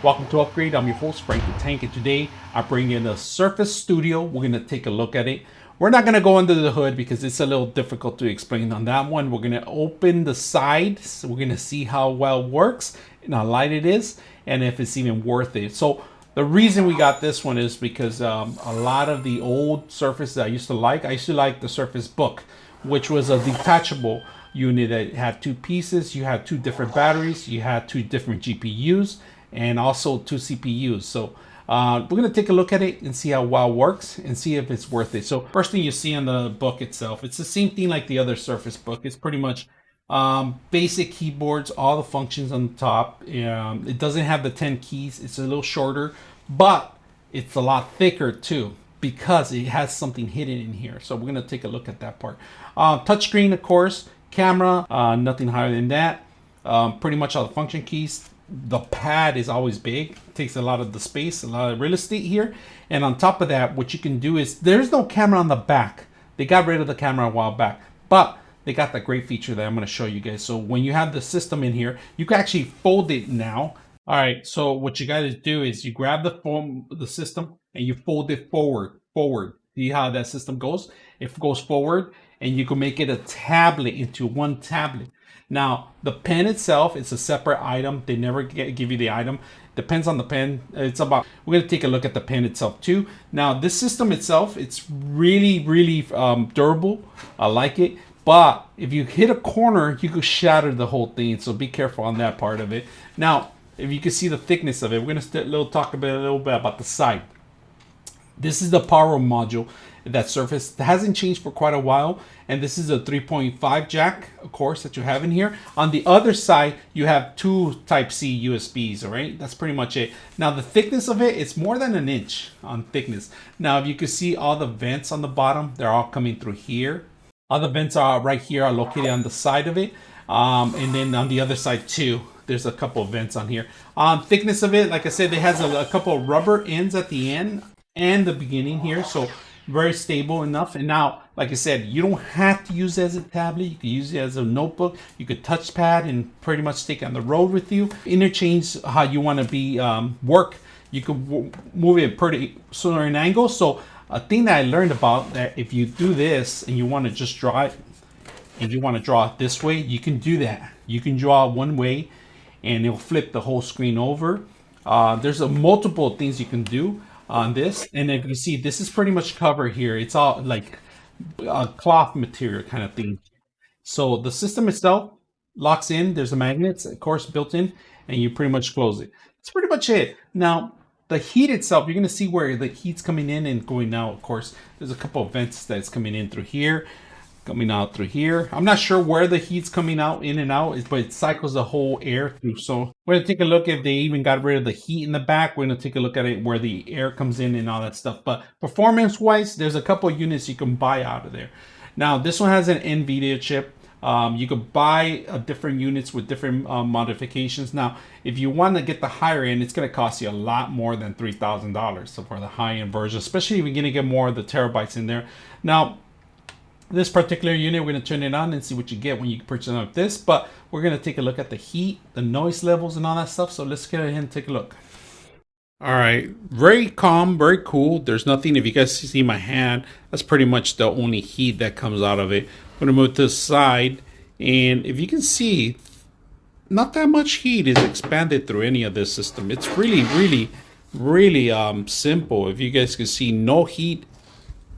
Welcome to Upgrade. I'm your host, Frank the Tank, and today I bring in a Surface Studio. We're going to take a look at it. We're not going to go under the hood because it's a little difficult to explain on that one. We're going to open the side. So we're going to see how well it works and how light it is and if it's even worth it. So the reason we got this one is because a lot of the old Surface that I used to like the Surface Book, which was a detachable unit that had two pieces. You had two different batteries. You had two different GPUs and also two CPUs. So we're going to take a look at it and see how well it works and see if it's worth it. So first thing you see on the book itself, it's the same thing like the other Surface Book. It's pretty much basic keyboards, all the functions on the top. It doesn't have the 10 keys. It's a little shorter, but it's a lot thicker too because it has something hidden in here. So we're going to take a look at that part. Touchscreen, of course, camera, nothing higher than that. Pretty much all the function keys. The pad is always big. It takes a lot of the space, a lot of real estate here. And on top of that, what you can do is there's no camera on the back. They got rid of the camera a while back, but they got that great feature that I'm going to show you guys. So when you have the system in here, you can actually fold it now. All right, so what you got to do is you grab the system and you fold it forward. See how that system goes? It goes forward, and you can make it a tablet into one tablet. Now, the pen itself is a separate item. They never give you the item. Depends on the pen. We're going to take a look at the pen itself too. Now, this system itself, it's really durable. I like it. But if you hit a corner, you could shatter the whole thing. So be careful on that part of it. Now, if you can see the thickness of it, we're going to talk a little bit about the side. This is the power module that Surface hasn't changed for quite a while, and this is a 3.5 jack, of course, that you have in here. On the other side, you have two Type-C USBs. All right, that's pretty much it. Now the thickness of it, it's more than an inch on thickness. Now if you can see all the vents on the bottom, they're all coming through here. All the vents are right here, are located on the side of it, and then on the other side too. There's a couple of vents on here. Thickness of it, like I said, it has a couple of rubber ends at the end and the beginning here, so very stable enough. And now, like I said, you don't have to use it as a tablet. You can use it as a notebook. You could touchpad and pretty much take it on the road with you. Interchange how you want to be work. You could move it pretty certain angle. So a thing that I learned about that if you do this and you want to just draw it, and you want to draw it this way, you can do that. You can draw it one way, and it'll flip the whole screen over. There's multiple things you can do on this, and if you see, this is pretty much cover here. It's all like a cloth material kind of thing. So the system itself locks in. There's the magnets, of course, built in, and you pretty much close it. That's pretty much it. Now the heat itself, you're gonna see where the heat's coming in and going out. Of course, there's a couple of vents that's coming in through here, coming out through here. I'm not sure where the heat's coming out in and out, but it cycles the whole air through. So we're gonna take a look if they even got rid of the heat in the back. We're gonna take a look at it where the air comes in and all that stuff. But performance wise, there's a couple of units you can buy out of there. Now this one has an NVIDIA chip. You could buy different units with different modifications. Now, if you want to get the higher end, it's going to cost you a lot more than $3,000. So for the high end version, especially if you're going to get more of the terabytes in there. Now, this particular unit, we're going to turn it on and see what you get when you purchase it like this. But we're going to take a look at the heat, the noise levels, and all that stuff. So let's get ahead and take a look. All right, very calm, very cool. There's nothing, if you guys see my hand, that's pretty much the only heat that comes out of it. I'm going to move to the side, and if you can see, not that much heat is expanded through any of this system. It's really simple. If you guys can see, no heat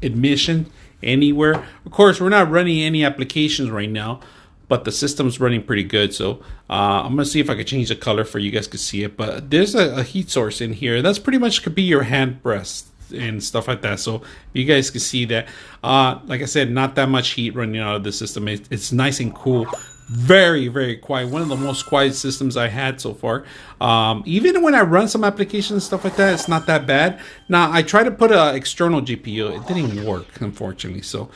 emission anywhere. Of course, we're not running any applications right now, but the system's running pretty good. So I'm gonna see if I can change the color for you guys to see it. But there's a heat source in here. That's pretty much could be your hand rest and stuff like that. So you guys can see that. Like I said, not that much heat running out of the system. It's nice and cool. Very quiet. One of the most quiet systems I had so far. Even when I run some applications and stuff like that, it's not that bad. Now I tried to put an external GPU. It didn't work, unfortunately. So